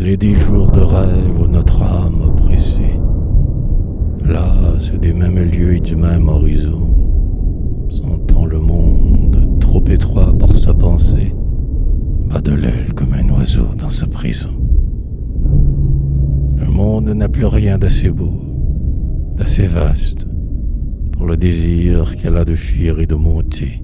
Il est des jours de rêve où notre âme oppressée, là, c'est des mêmes lieux et du même horizon, sentant le monde trop étroit pour sa pensée, bat de l'aile comme un oiseau dans sa prison. Le monde n'a plus rien d'assez beau, d'assez vaste, pour le désir qu'elle a de fuir et de monter.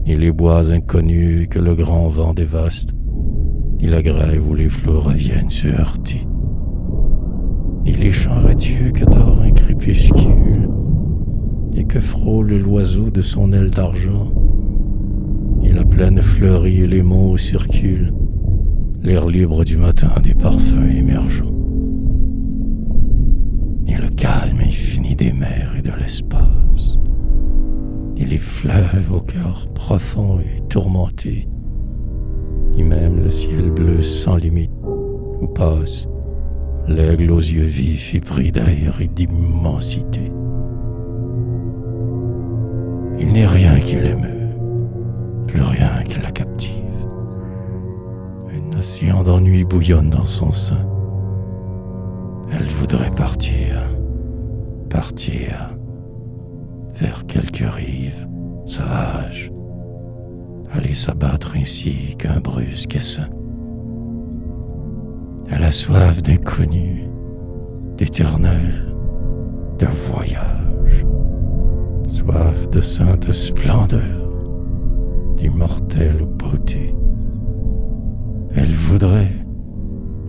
Ni les bois inconnus que le grand vent dévaste, ni la grève où les flots reviennent se heurter, ni les champs radieux que dort un crépuscule et que frôle l'oiseau de son aile d'argent, ni la plaine fleurie et les monts où circulent l'air libre du matin des parfums émergents, ni le calme infini des mers et de l'espace, ni les fleuves au cœur profond et tourmenté, ni même le ciel bleu sans limite où passe l'aigle aux yeux vifs et pris d'air et d'immensité. Il n'est rien qui l'émeut, plus rien qui la captive. Un océan d'ennui bouillonne dans son sein. Elle voudrait partir vers quelque rive sauvage, aller s'abattre ainsi qu'un brusque essaim. Elle a soif d'inconnu, d'éternel, de voyage, soif de sainte splendeur, d'immortelle beauté. Elle voudrait,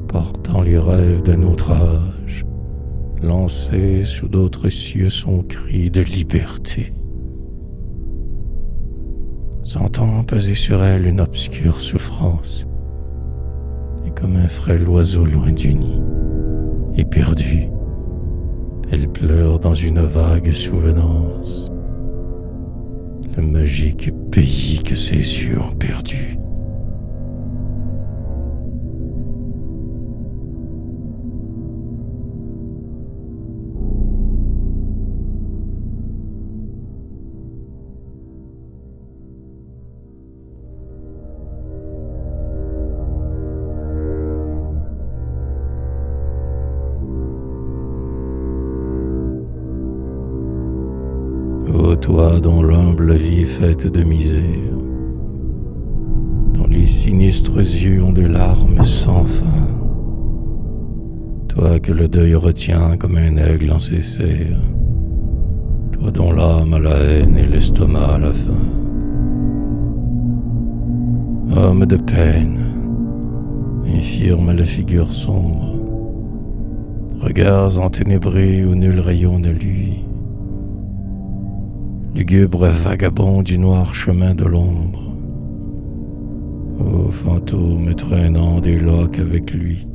portant les rêves d'un autre âge, lancer sous d'autres cieux son cri de liberté. Sentant peser sur elle une obscure souffrance, et comme un frêle oiseau loin du nid, éperdue, elle pleure dans une vague souvenance le magique pays que ses yeux ont perdu. Ô toi dont l'humble vie est faite de misère, dont les sinistres yeux ont des larmes sans fin, toi que le deuil retient comme un aigle en ses serres, toi dont l'âme a la haine et l'estomac a la faim. Homme de peine, infirme à la figure sombre, regards enténébrés où nul rayon ne luit, lugubre vagabond du noir chemin de l'ombre, ô fantôme traînant des loques avec lui,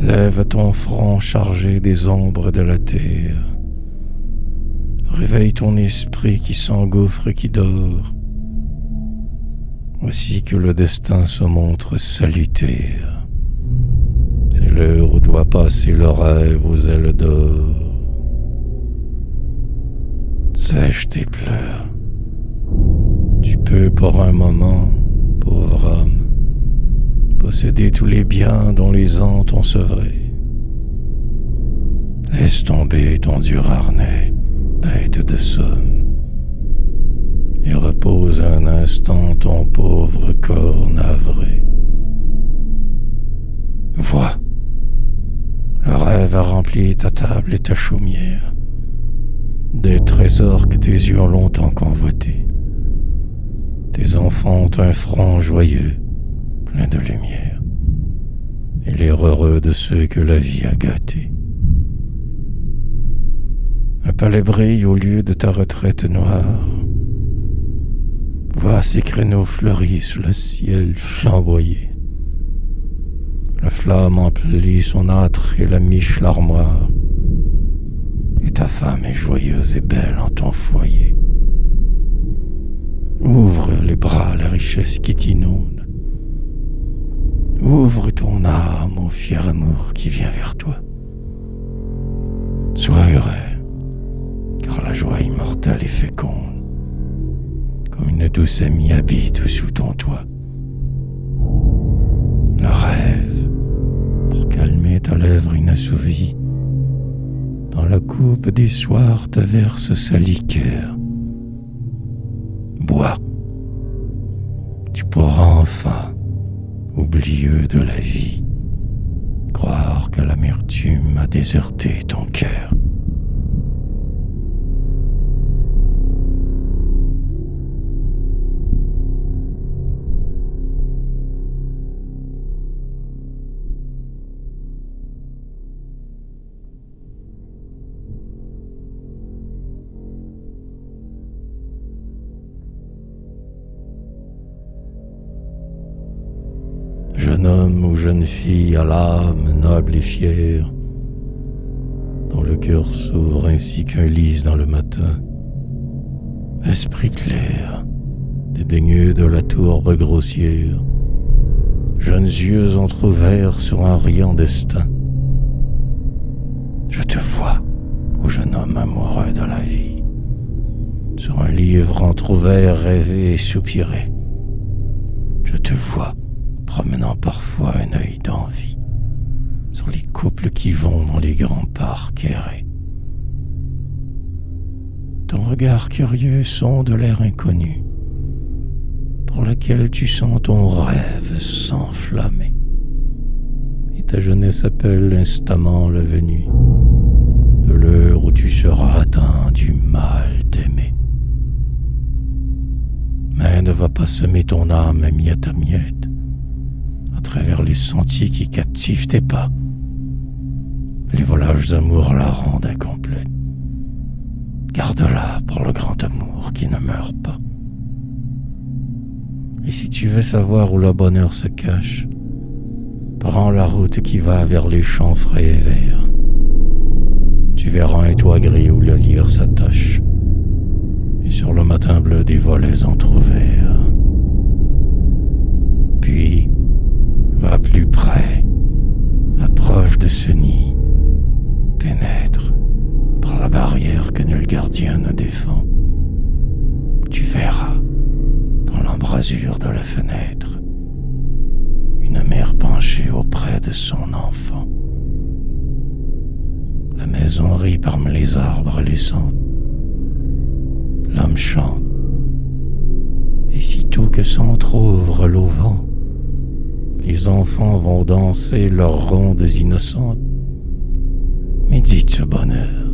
lève ton front chargé des ombres de la terre, réveille ton esprit qui s'engouffre et qui dort, voici que le destin se montre salutaire, c'est l'heure où doit passer le rêve aux ailes d'or. Sèche tes pleurs. Tu peux pour un moment, pauvre homme, posséder tous les biens dont les ans t'ont sevré. Laisse tomber ton dur harnais, bête de somme, et repose un instant ton pauvre corps navré. Vois, le rêve a rempli ta table et ta chaumière, des trésors que tes yeux ont longtemps convoités. Tes enfants ont un front joyeux, plein de lumière, et l'air heureux de ceux que la vie a gâtés. Un palais brille au lieu de ta retraite noire. Vois ces créneaux fleuris sous le ciel flamboyé. La flamme emplit son âtre et la miche l'armoire. Et ta femme est joyeuse et belle en ton foyer. Ouvre les bras à la richesse qui t'inonde. Ouvre ton âme au fier amour qui vient vers toi. Sois heureux, car la joie immortelle est féconde, comme une douce amie habite sous ton toit. vie, dans la coupe des soirs te verse sa liqueur. Bois, tu pourras enfin, oublieux de la vie, croire que l'amertume a déserté ton cœur. Jeune homme ou jeune fille à l'âme noble et fière, dont le cœur s'ouvre ainsi qu'un lys dans le matin. Esprit clair, dédaigneux de la tourbe grossière, jeunes yeux entr'ouverts sur un riant destin. Je te vois, ô jeune homme amoureux de la vie, sur un livre entr'ouvert rêver et soupirer. Je te vois, promenant parfois un œil d'envie sur les couples qui vont dans les grands parcs errés. Ton regard curieux sonde l'air inconnu, pour lequel tu sens ton rêve s'enflammer. Et ta jeunesse appelle instamment la venue de l'heure où tu seras atteint du mal d'aimer. Mais ne va pas semer ton âme miette à miette à travers les sentiers qui captivent tes pas. Les volages d'amour la rendent incomplète. Garde-la pour le grand amour qui ne meurt pas. Et si tu veux savoir où le bonheur se cache, prends la route qui va vers les champs frais et verts. Tu verras un toit gris où le lierre s'attache, et sur le matin bleu des volets entr'ouverts. Puis, va plus près, approche de ce nid, pénètre par la barrière que nul gardien ne défend. Tu verras, dans l'embrasure de la fenêtre, une mère penchée auprès de son enfant. La maison rit parmi les arbres et les cendres. L'homme chante, et sitôt que s'entr'ouvre l'auvent, les enfants vont danser leurs rondes innocentes. Médite ce bonheur,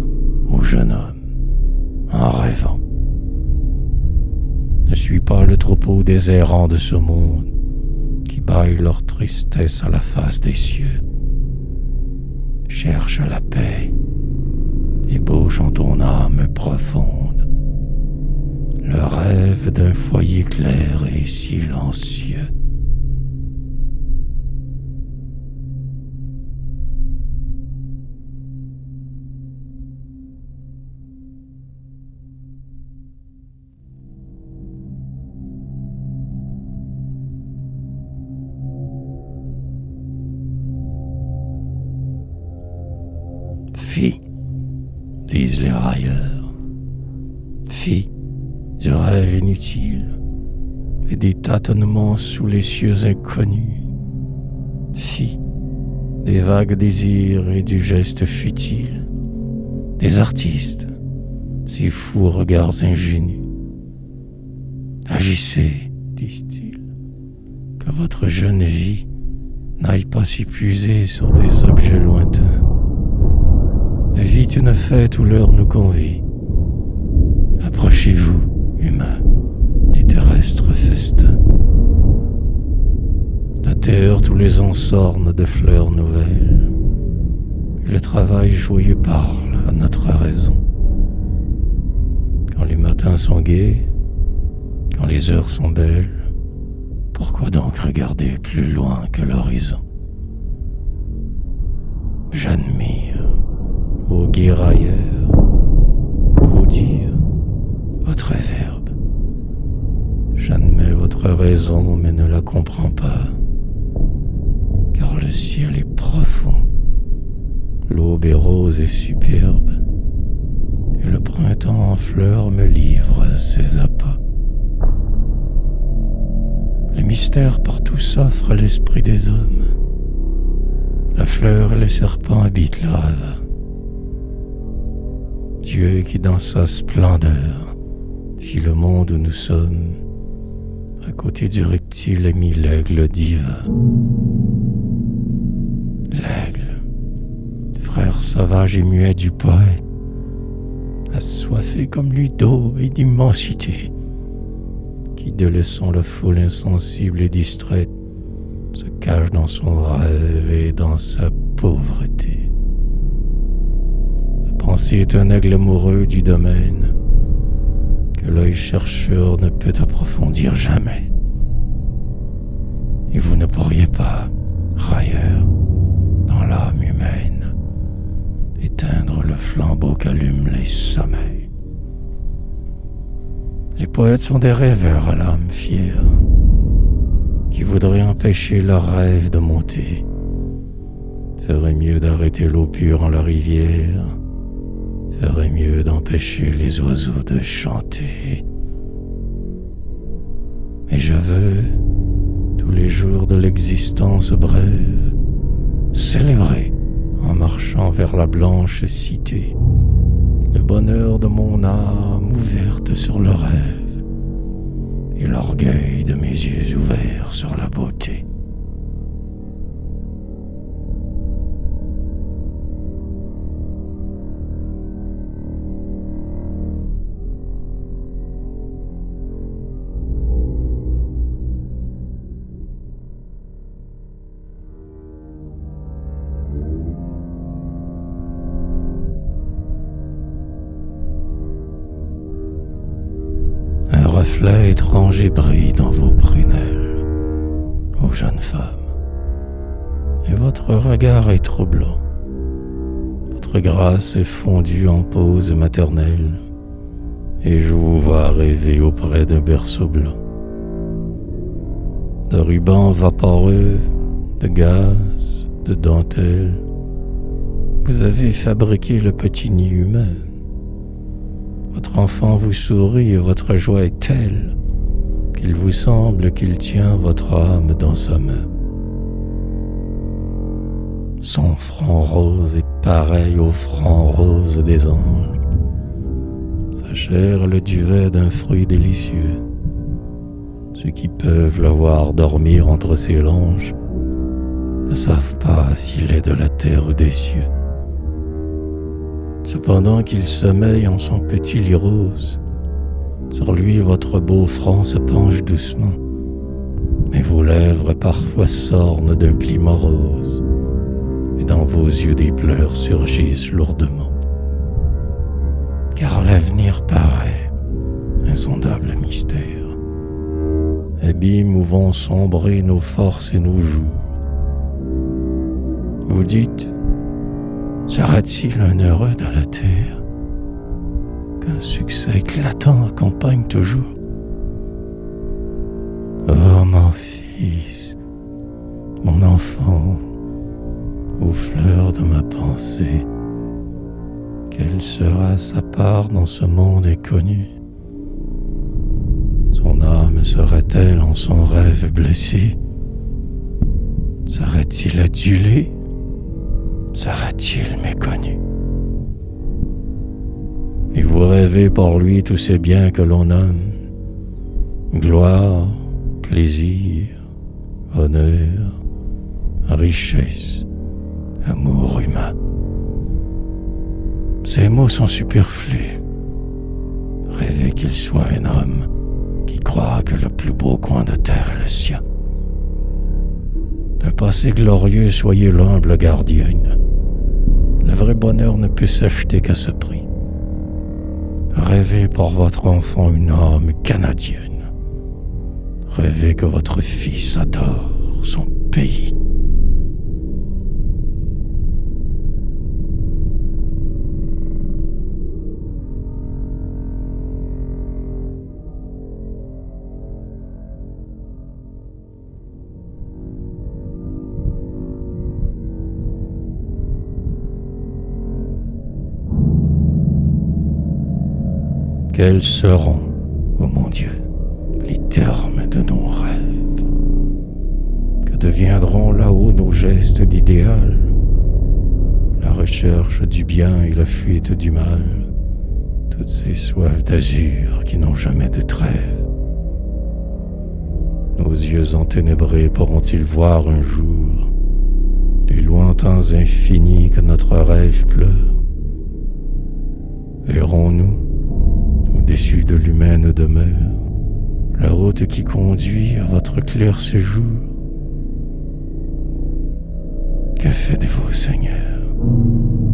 ô jeune homme, en rêvant. Ne suis pas le troupeau des errants de ce monde qui bâillent leur tristesse à la face des cieux. Cherche la paix, ébauche en ton âme profonde le rêve d'un foyer clair et silencieux. Fille, disent les railleurs, fille du rêve inutile et des tâtonnements sous les cieux inconnus, fille des vagues désirs et du geste futile, des artistes, ces fous regards ingénus. Agissez, disent-ils, que votre jeune vie n'aille pas s'épuiser sur des objets lointains. Vite une fête où l'heure nous convie. Approchez-vous, humains, des terrestres festins. La terre tous les ans s'orne de fleurs nouvelles, et le travail joyeux parle à notre raison. Quand les matins sont gais, quand les heures sont belles, pourquoi donc regarder plus loin que l'horizon? J'admire, ô gai railleurs, vous dire votre verbe. J'admets votre raison, mais ne la comprends pas, car le ciel est profond, l'aube est rose et superbe, et le printemps en fleurs me livre ses appâts. Le mystère partout s'offre à l'esprit des hommes. La fleur fleurs et les serpents habitent le ravin. Dieu qui dans sa splendeur fit le monde où nous sommes, à côté du reptile a mis l'aigle divin. L'aigle, frère sauvage et muet du poète, assoiffé comme lui d'aube et d'immensité, qui délaissant la foule insensible et distraite, se cache dans son rêve et dans sa pauvreté. La pensée est un aigle amoureux du domaine que l'œil chercheur ne peut approfondir jamais. Et vous ne pourriez pas, railleur, dans l'âme humaine, éteindre le flambeau qu'allument les sommeils. Les poètes sont des rêveurs à l'âme fière, qui voudraient empêcher leurs rêves de monter. Ferait mieux d'arrêter l'eau pure en la rivière, ferait mieux d'empêcher les oiseaux de chanter. Et je veux, tous les jours de l'existence brève, célébrer, en marchant vers la blanche cité, le bonheur de mon âme ouverte sur le rêve et l'orgueil de mes yeux ouverts sur la beauté. Un reflet étrange brille dans vos prunelles, ô jeune femme, et votre regard est troublant. Votre grâce est fondue en pose maternelle, et je vous vois rêver auprès d'un berceau blanc. De rubans vaporeux, de gaze, de dentelle, vous avez fabriqué le petit nid humain. Votre enfant vous sourit et votre joie est telle qu'il vous semble qu'il tient votre âme dans sa main. Son front rose est pareil au front rose des anges. Sa chair le duvet d'un fruit délicieux. Ceux qui peuvent le voir dormir entre ses langes ne savent pas s'il est de la terre ou des cieux. Cependant qu'il sommeille en son petit lit rose, sur lui votre beau front se penche doucement, mais vos lèvres parfois s'ornent d'un pli morose, et dans vos yeux des pleurs surgissent lourdement. Car l'avenir paraît insondable mystère, abîme où vont sombrer nos forces et nos jours. Vous dites: sera-t-il un heureux dans la terre qu'un succès éclatant accompagne toujours? Oh mon fils, mon enfant, aux fleurs de ma pensée, quelle sera sa part dans ce monde inconnu? Son âme sera-t-elle en son rêve blessé? Serait-il adulé? Sera-t-il méconnu? Et vous rêvez pour lui tous ces biens que l'on nomme: gloire, plaisir, honneur, richesse, amour humain. Ces mots sont superflus. Rêvez qu'il soit un homme qui croit que le plus beau coin de terre est le sien. D'un passé glorieux, soyez l'humble gardienne. Le vrai bonheur ne peut s'acheter qu'à ce prix. Rêvez pour votre enfant une âme canadienne. Rêvez que votre fils adore son pays. Quels seront, ô mon Dieu, les termes de nos rêves? Que deviendront là-haut nos gestes d'idéal? recherche du bien et la fuite du mal, toutes ces soifs d'azur qui n'ont jamais de trêve. Nos yeux enténébrés pourront-ils voir un jour les lointains infinis que notre rêve pleure? Verrons-nous, au-dessus de l'humaine demeure, la route qui conduit à votre clair séjour? Que faites-vous, Seigneur?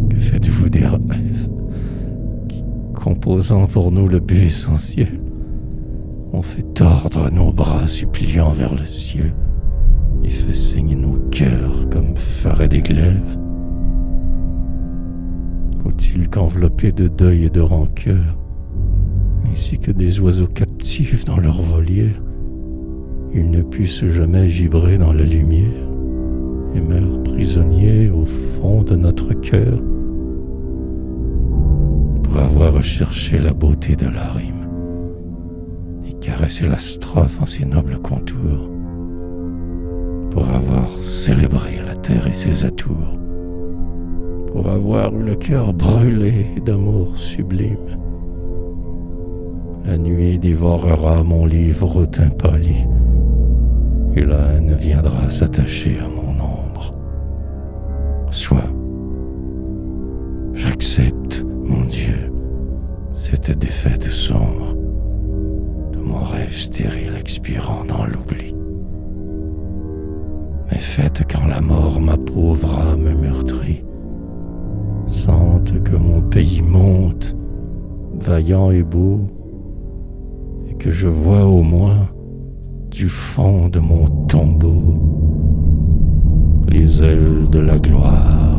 Que faites-vous des rêves qui, composant pour nous le but essentiel, ont fait tordre nos bras suppliants vers le ciel et fait saigner nos cœurs comme feraient des glaives? Faut-il qu'enveloppés de deuil et de rancœur, ainsi que des oiseaux captifs dans leur volière, ils ne puissent jamais vibrer dans la lumière et meurent prisonniers au fond de notre cœur? Pour avoir recherché la beauté de la rime et caressé la strophe en ses nobles contours, pour avoir célébré la terre et ses atours, pour avoir eu le cœur brûlé d'amour sublime, la nuit dévorera mon livre au teint pâli, et la haine viendra s'attacher à mon ombre. Soit, j'accepte, mon Dieu, cette défaite sombre de mon rêve stérile expirant dans l'oubli. Mais faites quand la mort ma pauvre âme meurtrie sente que mon pays monte, vaillant et beau, et que je vois au moins du fond de mon tombeau les ailes de la gloire